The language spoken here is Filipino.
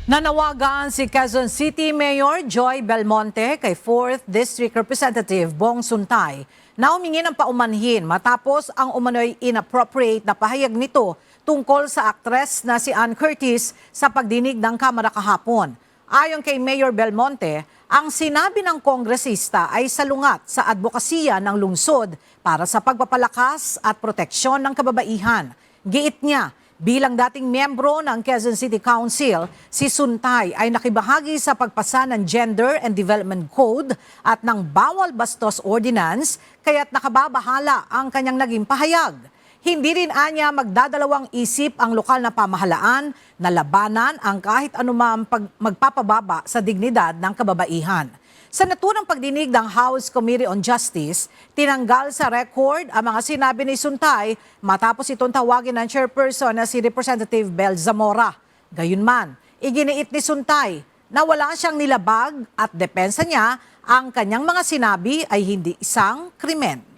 Nanawagan si Quezon City Mayor Joy Belmonte kay 4th District Representative Bong Suntay na humingi ng paumanhin matapos ang umano'y inappropriate na pahayag nito tungkol sa aktres na si Ann Curtis sa pagdinig ng Kamara kahapon. Ayon kay Mayor Belmonte, ang sinabi ng kongresista ay salungat sa advokasya ng lungsod para sa pagpapalakas at proteksyon ng kababaihan. Giit niya, bilang dating miyembro ng Quezon City Council, si Suntay ay nakibahagi sa pagpasa ng Gender and Development Code at ng Bawal Bastos Ordinance, kaya't nakababahala ang kanyang naging pahayag. Hindi rin anya magdadalawang isip ang lokal na pamahalaan na labanan ang kahit anumang magpapababa sa dignidad ng kababaihan. Sa naturang pagdinig ng House Committee on Justice, tinanggal sa record ang mga sinabi ni Suntay matapos itong tawagin ng chairperson na si Representative Bel Zamora. Gayunman, iginiit ni Suntay na wala siyang nilabag at depensa niya ang kanyang mga sinabi ay hindi isang krimen.